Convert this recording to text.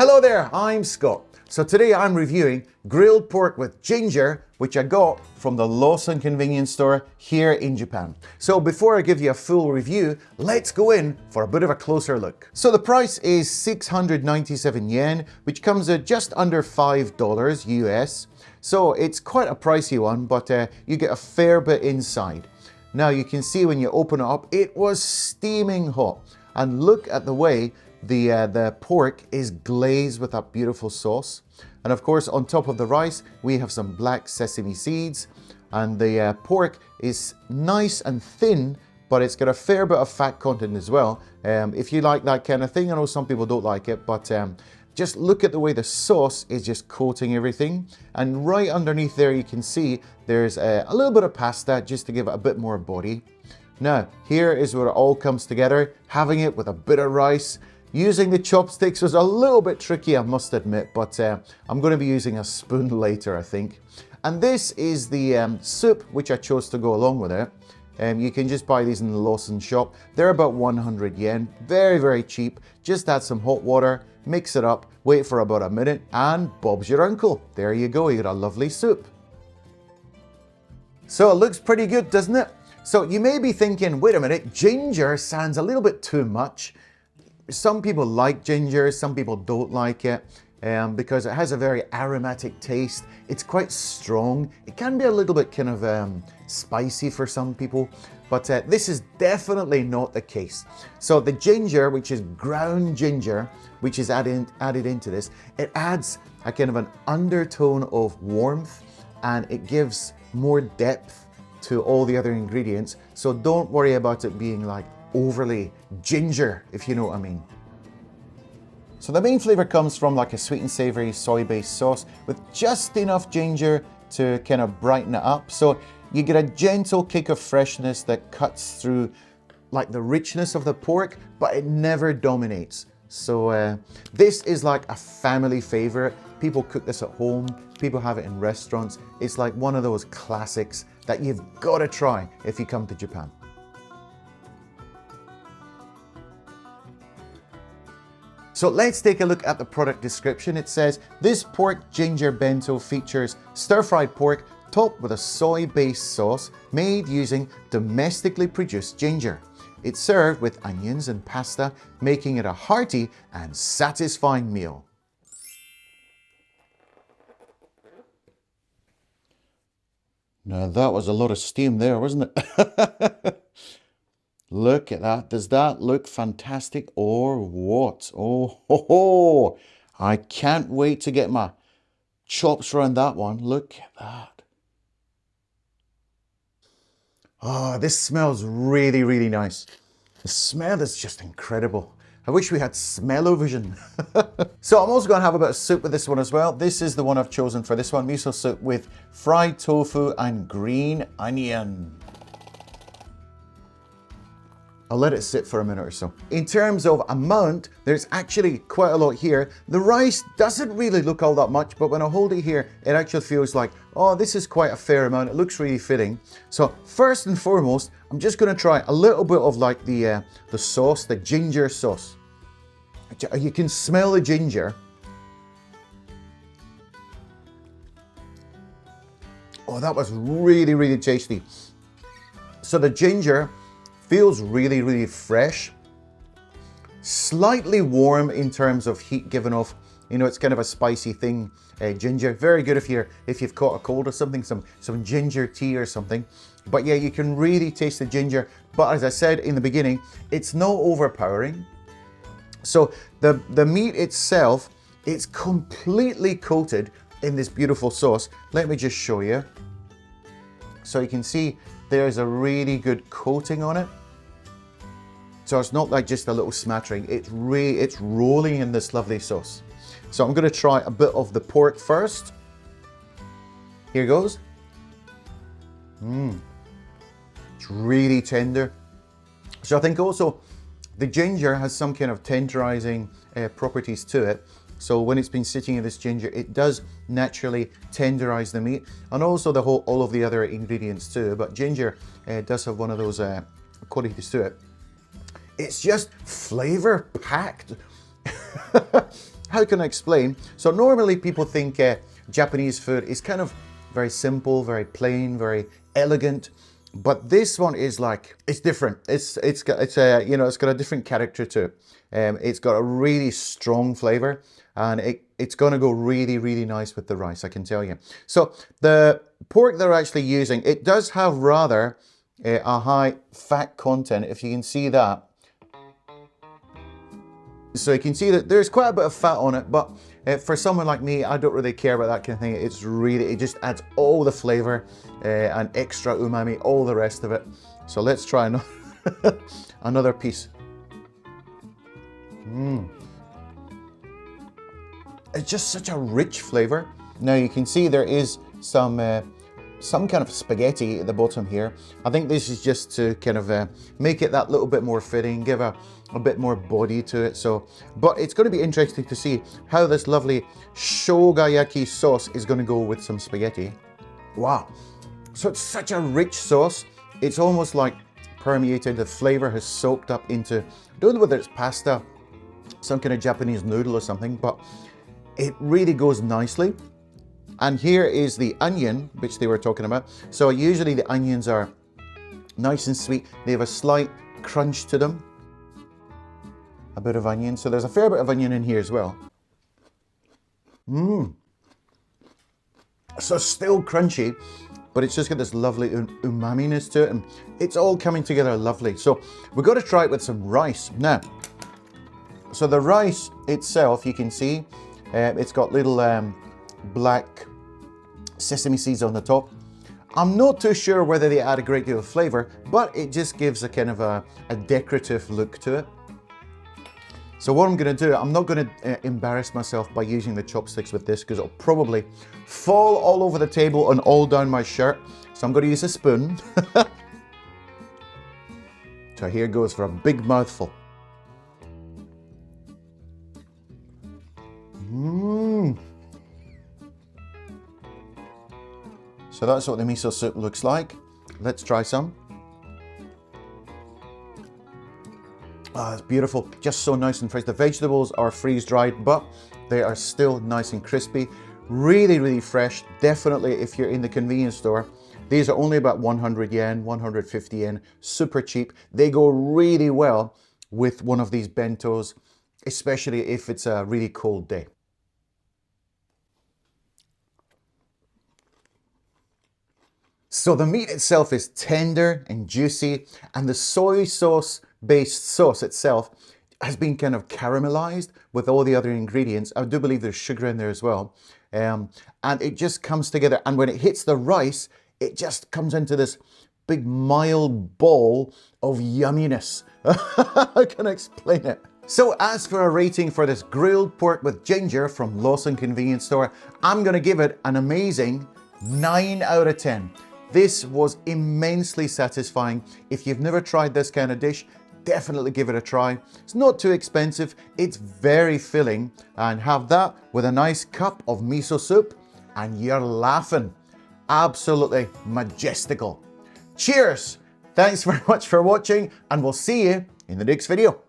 Hello there, I'm Scott. So today I'm reviewing grilled pork with ginger, which I got from the Lawson convenience store here in Japan. So before I give you a full review, let's go in for a bit of a closer look. So the price is 697 yen, which comes at just under $5 US. So it's quite a pricey one, but you get a fair bit inside. Now you can see when you open it up, it was steaming hot. And look at the way the pork is glazed with that beautiful sauce. And of course, on top of the rice, we have some black sesame seeds. And the pork is nice and thin, but it's got a fair bit of fat content as well. If you like that kind of thing, I know some people don't like it, but just look at the way the sauce is just coating everything. And right underneath there, you can see there's a little bit of pasta just to give it a bit more body. Now, here is where it all comes together, having it with a bit of rice. Using the chopsticks was a little bit tricky, I must admit, but I'm going to be using a spoon later, I think. And this is the soup, which I chose to go along with it. You can just buy these in the Lawson shop. They're about 100 yen, very, very cheap. Just add some hot water, mix it up, wait for about a minute, and Bob's your uncle. There you go, you got a lovely soup. So it looks pretty good, doesn't it? So you may be thinking, wait a minute, ginger sounds a little bit too much. Some people like ginger, some people don't like it because it has a very aromatic taste. It's quite strong. It can be a little bit kind of spicy for some people, but this is definitely not the case. So the ginger, which is ground ginger, which is added into this, it adds a kind of an undertone of warmth and it gives more depth to all the other ingredients. So don't worry about it being like overly ginger, if you know what I mean. So the main flavor comes from like a sweet and savory soy-based sauce with just enough ginger to kind of brighten it up. So you get a gentle kick of freshness that cuts through like the richness of the pork, but it never dominates. So this is like a family favorite. People cook this at home, people have it in restaurants. It's like one of those classics that you've got to try if you come to Japan. So let's take a look at the product description. It says, this pork ginger bento features stir-fried pork topped with a soy-based sauce made using domestically produced ginger. It's served with onions and pasta, making it a hearty and satisfying meal. Now that was a lot of steam there, wasn't it? Look at that. Does that look fantastic or what? Oh, ho, ho. I can't wait to get my chops around that one. Look at that. Oh, this smells really, really nice. The smell is just incredible. I wish we had smell-o-vision. So I'm also going to have a bit of soup with this one as well. This is the one I've chosen for this one. Miso soup with fried tofu and green onion. I'll let it sit for a minute or so. In terms of amount, there's actually quite a lot here. The rice doesn't really look all that much, but when I hold it here, it actually feels like, oh, this is quite a fair amount. It looks really fitting. So first and foremost, I'm just gonna try a little bit of like the sauce, the ginger sauce. You can smell the ginger. Oh, that was really, really tasty. So the ginger feels really, really fresh, slightly warm in terms of heat given off. You know, it's kind of a spicy thing. Ginger, very good if you've caught a cold or something, some ginger tea or something. But yeah, you can really taste the ginger. But as I said in the beginning, it's not overpowering. So the meat itself, it's completely coated in this beautiful sauce. Let me just show you. So you can see there's a really good coating on it. So it's not like just a little smattering, it's rolling in this lovely sauce. So I'm gonna try a bit of the pork first. Here goes. It's really tender. So I think also the ginger has some kind of tenderizing properties to it. So when it's been sitting in this ginger, it does naturally tenderize the meat, and also all of the other ingredients too. But ginger does have one of those qualities to it. It's just flavor packed. how can I explain? So normally people think Japanese food is kind of very simple, very plain, very elegant. But this one is like, it's different. It's got a different character to it. It's got a really strong flavor, and it's going to go really, really nice with the rice, I can tell you. So the pork they're actually using, it does have rather a high fat content, if you can see that. So you can see that there's quite a bit of fat on it, but for someone like me, I don't really care about that kind of thing. It just adds all the flavor and extra umami, all the rest of it. So let's try another piece. It's just such a rich flavor. Now you can see there is some kind of spaghetti at the bottom here. I think this is just to kind of make it that little bit more fitting, give a bit more body to it. So, but it's going to be interesting to see how this lovely shōgayaki sauce is going to go with some spaghetti. Wow. So it's such a rich sauce. It's almost like permeated. The flavor has soaked up into, I don't know whether it's pasta, some kind of Japanese noodle or something, but it really goes nicely. And here is the onion, which they were talking about. So usually the onions are nice and sweet. They have a slight crunch to them. A bit of onion. So there's a fair bit of onion in here as well. So still crunchy, but it's just got this lovely umami-ness to it. And it's all coming together lovely. So we've got to try it with some rice. Now, so the rice itself, you can see, it's got little black sesame seeds on the top. I'm not too sure whether they add a great deal of flavor, but it just gives a kind of a decorative look to it. So what I'm going to do, I'm not going to embarrass myself by using the chopsticks with this, because it'll probably fall all over the table and all down my shirt. So I'm going to use a spoon. So here goes for a big mouthful. So that's what the miso soup looks like. Let's try some. Ah, it's beautiful. Just so nice and fresh. The vegetables are freeze-dried, but they are still nice and crispy. Really, really fresh. Definitely, if you're in the convenience store, these are only about 100 yen, 150 yen. Super cheap. They go really well with one of these bentos, especially if it's a really cold day. So the meat itself is tender and juicy, and the soy sauce based sauce itself has been kind of caramelized with all the other ingredients. I do believe there's sugar in there as well. And it just comes together, and when it hits the rice, it just comes into this big mild ball of yumminess. How can I explain it? So as for a rating for this grilled pork with ginger from Lawson convenience store, I'm going to give it an amazing 9 out of 10. This was immensely satisfying. If you've never tried this kind of dish, definitely give it a try. It's not too expensive, it's very filling, and have that with a nice cup of miso soup and you're laughing. Absolutely majestical. Cheers! Thanks very much for watching, and we'll see you in the next video.